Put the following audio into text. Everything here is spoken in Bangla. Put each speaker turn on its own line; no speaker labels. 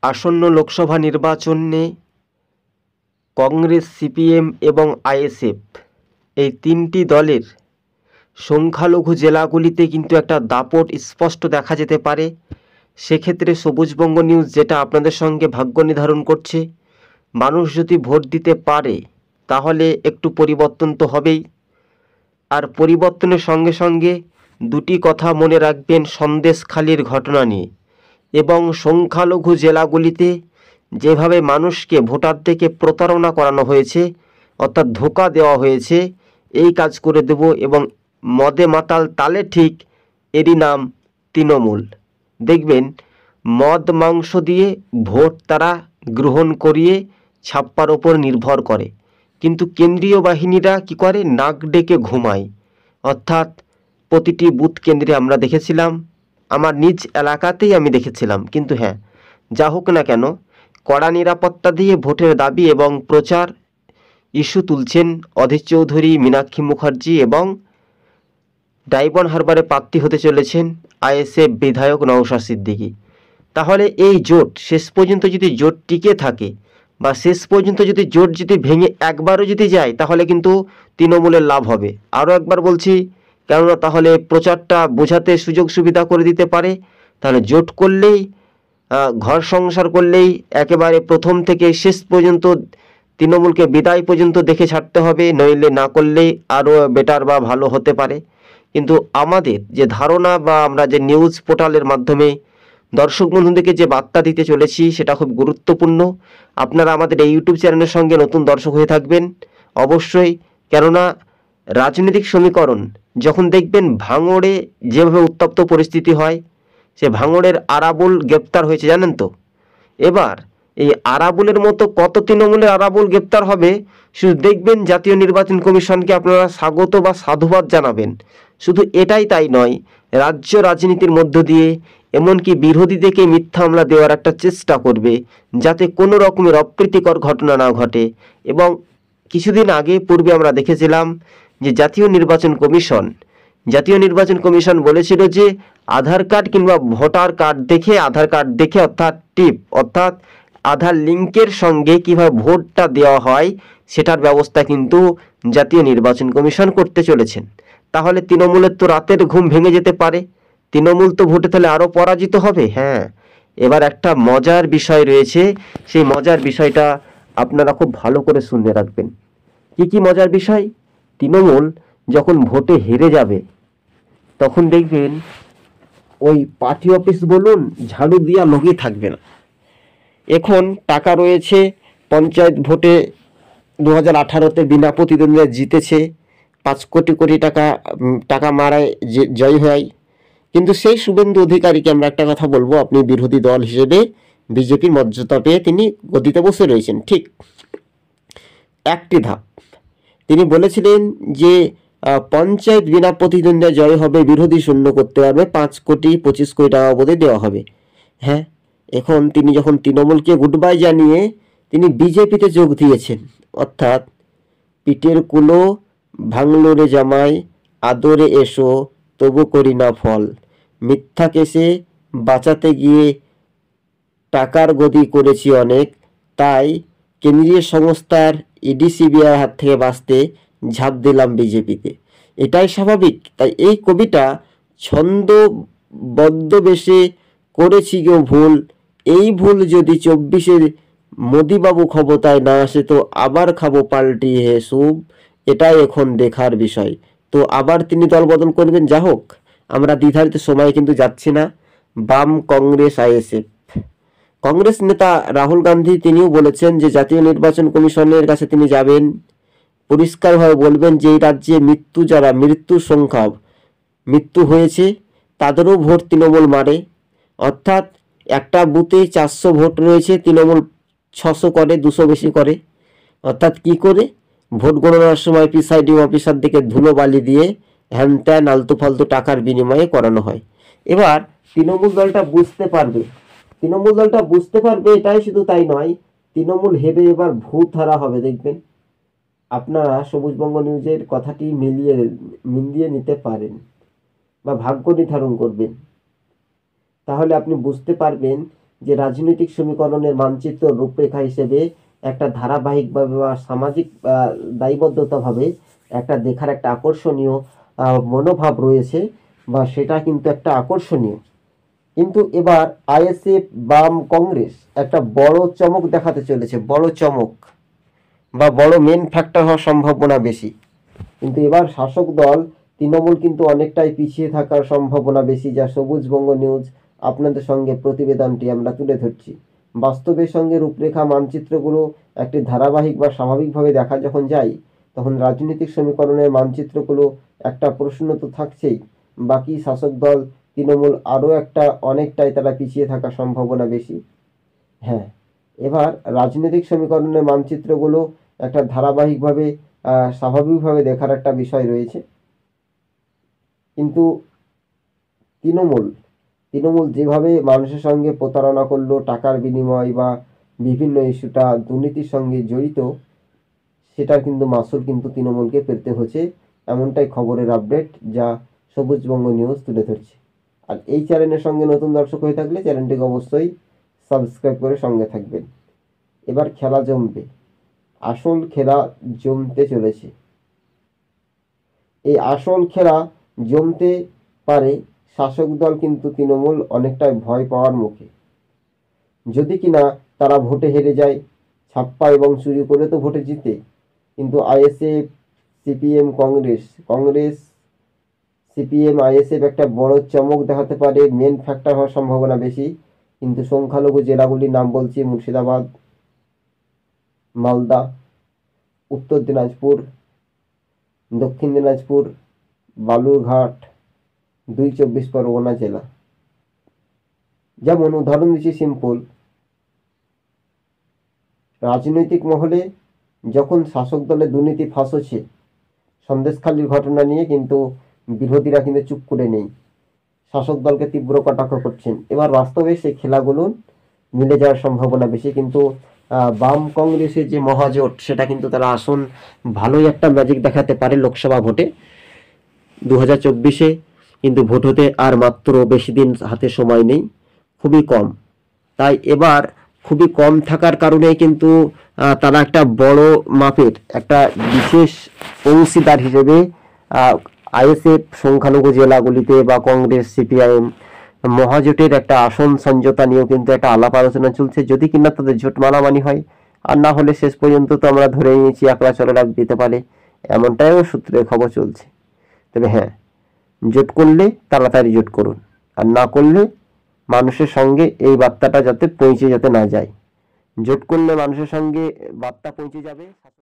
আসন্ন লোকসভা নির্বাচনে কংগ্রেস, সিপিএম এবং আইএসএফ এই তিনটি দলের সংখ্যালঘু জেলাগুলিতে কিন্তু একটা দাপট স্পষ্ট দেখা যেতে পারে। সেক্ষেত্রে সবুজবঙ্গ নিউজ যেটা আপনাদের সঙ্গে ভাগ্য নির্ধারণ করছে, মানুষ যদি ভোট দিতে পারে তাহলে একটু পরিবর্তন তো হবেই। আর পরিবর্তনের সঙ্গে সঙ্গে দুটি কথা মনে রাখবেন সন্দেশখালির ঘটনা নিয়ে এবং সংখ্যালঘু জেলাগুলিতে যেভাবে মানুষকে ভোটার থেকে প্রতারণা করানো হয়েছে, অর্থাৎ ধোঁকা দেওয়া হয়েছে, এই কাজ করে দেব এবং মদে মাতাল তালে ঠিক, এরই নাম তৃণমূল। দেখবেন মদ মাংস দিয়ে ভোট তারা গ্রহণ করিয়ে ছাপ্পার ওপর নির্ভর করে, কিন্তু কেন্দ্রীয় বাহিনীরা কি করে, নাক ডেকে ঘুমায়। অর্থাৎ প্রতিটি বুথ কেন্দ্রে আমরা দেখেছিলাম, আমার নিজ এলাকাতেই আমি দেখেছিলাম। কিন্তু হ্যাঁ, যা হোক না কেন, কড়া নিরাপত্তা দিয়ে ভোটের দাবি এবং প্রচার ইস্যু তুলছেন অধীর চৌধুরী, মীনাক্ষী মুখার্জি এবং ডায়মন্ড হারবারে প্রার্থী হতে চলেছেন আইএসএফ বিধায়ক নওশাদ সিদ্দিকী। তাহলে এই জোট শেষ পর্যন্ত যদি জোট টিকে থাকে বা শেষ পর্যন্ত যদি জোট যদি ভেঙে একবারও যদি যায়, তাহলে কিন্তু তৃণমূলের লাভ হবে। আরও একবার বলছি, কেননা তাহলে প্রচারটা বোঝাতে সুযোগ সুবিধা করে দিতে পারে। তাহলে জোট করলেই, ঘর সংসার করলেই একেবারে প্রথম থেকে শেষ পর্যন্ত তৃণমূলকে বিদায় পর্যন্ত দেখে ছাড়তে হবে, নইলে না করলেই আরও বেটার বা ভালো হতে পারে। কিন্তু আমাদের যে ধারণা বা আমরা যে নিউজ পোর্টালের মাধ্যমে দর্শক বন্ধুদেরকে যে বার্তা দিতে চলেছি সেটা খুব গুরুত্বপূর্ণ। আপনারা আমাদের এই ইউটিউব চ্যানেলের সঙ্গে নতুন দর্শক হয়ে থাকবেন অবশ্যই, কেননা রাজনৈতিক সমীকরণ যখন দেখবেন ভাঙড়ে যেভাবে উত্তপ্ত পরিস্থিতি হয়, সে ভাঙড়ের আরাবুল গ্রেপ্তার হয়েছে জানেন তো। এবার এই আরাবুলের মতো কত তৃণমূলের আরাবুল গ্রেপ্তার হবে, শুধু দেখবেন জাতীয় নির্বাচন কমিশনকে আপনারা স্বাগত বা সাধুবাদ জানাবেন। শুধু এটাই তাই নয়, রাজ্য রাজনীতির মধ্য দিয়ে এমনকি বিরোধীদেরকে মিথ্যা মামলা দেওয়ার একটা চেষ্টা করবে, যাতে কোনো রকমের অপ্রীতিকর ঘটনা না ঘটে। এবং কিছুদিন আগে পূর্বে আমরা দেখেছিলাম যে জাতীয় নির্বাচন কমিশন বলেছিল যে আধার কার্ড কিংবা ভোটার কার্ড দেখে, আধার কার্ড দেখে অর্থাৎ টিপ অর্থাৎ আধার লিঙ্কের সঙ্গে কীভাবে ভোটটা দেওয়া হয় সেটার ব্যবস্থা কিন্তু জাতীয় নির্বাচন কমিশন করতে চলেছেন। তাহলে তৃণমূলের তো রাতের ঘুম ভেঙে যেতে পারে, তৃণমূল তো ভোটে তাহলে আরও পরাজিত হবে। হ্যাঁ, এবার একটা মজার বিষয় রয়েছে, সেই মজার বিষয়টা আপনারা খুব ভালো করে শুনে রাখবেন। কি মজার বিষয়? তৃণমূল যখন ভোটে হেরে যাবে তখন দেখবেন ওই পার্টি অফিস বলুন, ঝাড়ু দিয়া লোকই থাকবে না। এখন টাকা রয়েছে, পঞ্চায়েত ভোটে 2018-তে বিনা প্রতিদ্বন্দ্বিতা জিতেছে, 5 কোটি কোটি টাকা মারায় জয় হয়। কিন্তু সেই শুভেন্দু অধিকারীকে আমরা একটা কথা বলবো, আপনি বিরোধী দল হিসেবে বিজেপির মর্যাদা পেয়ে তিনি গদিতে বসে রয়েছেন। ঠিক একটি ধাপ তিনি বলেছিলেন যে পঞ্চায়েত বিনা প্রতিদ্বন্দ্বিতা জয় হবে, বিরোধী শূন্য করতে পারবে, 5 কোটি 25 কোটি টাকা বোধহয় দেওয়া হবে। হ্যাঁ, এখন তিনি যখন তৃণমূলকে গুড বাই জানিয়ে তিনি বিজেপিতে যোগ দিয়েছেন, অর্থাৎ পিঠের কুলো ভাঙলো রে জামাই, আদরে এসো তবু করি না ফল, মিথ্যা কেসে বাঁচাতে গিয়ে টাকার গদি করেছি অনেক, তাই কেন্দ্রীয় সংস্থার ইডি সিবিআই হাত থেকে বাঁচতে ঝাঁপ দিলাম বিজেপিতে। এটাই স্বাভাবিক। তাই এই কবিটা ছন্দবদ্ধবেশে করেছি গো ভুল, এই ভুল যদি 24-এর মোদিবাবু ক্ষমতায় না আসে তো আবার খাবো পাল্টিয়ে হে সুপ, এটাই এখন দেখার বিষয়। তো আবার তিনি দল বদল করবেন। যা হোক, আমরা দ্বিধারিত সময় কিন্তু যাচ্ছি না। বাম, কংগ্রেস, আইএসএফ, কংগ্রেস নেতা রাহুল গান্ধী তিনিও বলেছেন যে জাতীয় নির্বাচন কমিশনের কাছে তিনি যাবেন, পরিষ্কারভাবে বলবেন যে এই রাজ্যে যারা মৃত্যুর সংখ্যা মৃত্যু হয়েছে তাদেরও ভোট তৃণমূল মারে। অর্থাৎ একটা বুথে 400 ভোট রয়েছে, তৃণমূল 600 করে, 200 বেশি করে। অর্থাৎ কি করে ভোট গণনার সময় প্রিসাইডিং অফিসারদেরকে ধুলো বালি দিয়ে হ্যান ত্যান আলতু ফালতু টাকার বিনিময়ে করানো হয়। এবার তৃণমূল দলটা বুঝতে পারবে, এটাই শুধু তাই নয়, তৃণমূল হেরে এবার ভূত হারা হবে। দেখবেন আপনারা সবুজবঙ্গ নিউজের কথাটি মিলিয়ে নিতে পারেন বা ভাগ্য নির্ধারণ করবেন, তাহলে আপনি বুঝতে পারবেন যে রাজনৈতিক সমীকরণের মানচিত্র রূপরেখা হিসেবে একটা ধারাবাহিকভাবে বা সামাজিক দায়বদ্ধতাভাবে একটা দেখার একটা আকর্ষণীয় মনোভাব রয়েছে, বা সেটা কিন্তু একটা আকর্ষণীয়। কিন্তু এবার আইএসএফ বাম কংগ্রেস একটা বড় চমক দেখাতে চলেছে, বড় চমক বা বড় মেন ফ্যাক্টর হওয়ার সম্ভাবনা বেশি। কিন্তু এবার শাসক দল তৃণমূল কিন্তু অনেকটাই পিছিয়ে থাকার সম্ভাবনা বেশি, যা সবুজবঙ্গ নিউজ আপনাদের সঙ্গে প্রতিবেদনটি আমরা তুলে ধরছি। বাস্তবের সঙ্গে রূপরেখা মানচিত্রগুলো একটি ধারাবাহিক বা স্বাভাবিকভাবে দেখা যখন যায়, তখন রাজনৈতিক সমীকরণের মানচিত্রগুলো একটা প্রশ্ন তো থাকছেই, বাকি শাসক দল তৃণমূল আরও একটা অনেকটাই তারা পিছিয়ে থাকার সম্ভাবনা বেশি। হ্যাঁ, এবার রাজনৈতিক সমীকরণের মানচিত্রগুলো একটা ধারাবাহিকভাবে স্বাভাবিকভাবে দেখার একটা বিষয় রয়েছে। কিন্তু তৃণমূল যেভাবে মানুষের সঙ্গে প্রতারণা করলো, টাকার বিনিময় বা বিভিন্ন ইস্যুটা দুর্নীতির সঙ্গে জড়িত, সেটার কিন্তু মাসুল কিন্তু তৃণমূলকে পেতে হচ্ছে, এমনটাই খবরের আপডেট যা সবুজবঙ্গ নিউজ তুলে ধরছে। আর এই চ্যানেলের সঙ্গে নতুন দর্শক হয়ে থাকলে চ্যানেলটিকে অবশ্যই সাবস্ক্রাইব করে সঙ্গে থাকবেন। এবার খেলা জমবে, আসল খেলা জমতে চলেছে। এই আসল খেলা জমতে পারে, শাসক দল কিন্তু তৃণমূল অনেকটাই ভয় পাওয়ার মুখে। যদি কিনা তারা ভোটে হেরে যায়, ছাপ্পা এবং চুরি করে তো ভোটে জিতে, কিন্তু ISF CPM Congress CPM ISF একটা বড় চমক দেখাতে পারে, মেন ফ্যাক্টর হওয়ার সম্ভাবনা বেশি। কিন্তু সংখ্যালঘু জেলাগুলির নাম বলছি: মুর্শিদাবাদ, মালদা, উত্তর দিনাজপুর, দক্ষিণ দিনাজপুর, বালুরঘাট, 2 চব্বিশ পরগনা জেলা। যেমন উদাহরণ দিচ্ছি সিম্পল, রাজনৈতিক মহলে যখন শাসক দলের দুর্নীতি ফাঁস হচ্ছে, সন্দেশখালির ঘটনা নিয়ে কিন্তু বিরোধীরা কিন্তু চুপ করে নেই, শাসক দলকে তীব্র কটাক্ষ করছেন। এবার বাস্তবে সেই খেলাগুলো মিলে যাওয়ার সম্ভাবনা বেশি। কিন্তু বাম কংগ্রেসের যে মহাজোট, সেটা কিন্তু তারা আসন ভালোই একটা ম্যাজিক দেখাতে পারে লোকসভা ভোটে 2024-এ। কিন্তু ভোট হতে আর মাত্র বেশি দিন হাতে সময় নেই, খুবই কম। তাই এবার খুবই কম থাকার কারণে কিন্তু তারা একটা বড় মাপের একটা বিশেষ অংশীদার হিসেবে আইএসএফ সংখ্যালঘু জেলাগুলিতে বা কংগ্রেস সিপিআইএম মহাজোটের একটা আসন সমঝোতা নিয়েও কিন্তু একটা আলাপ আলোচনা চলছে, যদি কিনা তাদের জোট মানামানি হয়। আর না হলে শেষ পর্যন্ত তো আমরা ধরে নিয়েছি একলা চলে রাখ দিতে পারে, এমনটাইও সূত্রের খবর চলছে। তবে হ্যাঁ, জোট করলে তাড়াতাড়ি জোট করুন, আর না করলে মানুষের সঙ্গে এই বার্তাটা যাতে পৌঁছে যেতে না যায়। জোট করলে মানুষের সঙ্গে বার্তা পৌঁছে যাবে।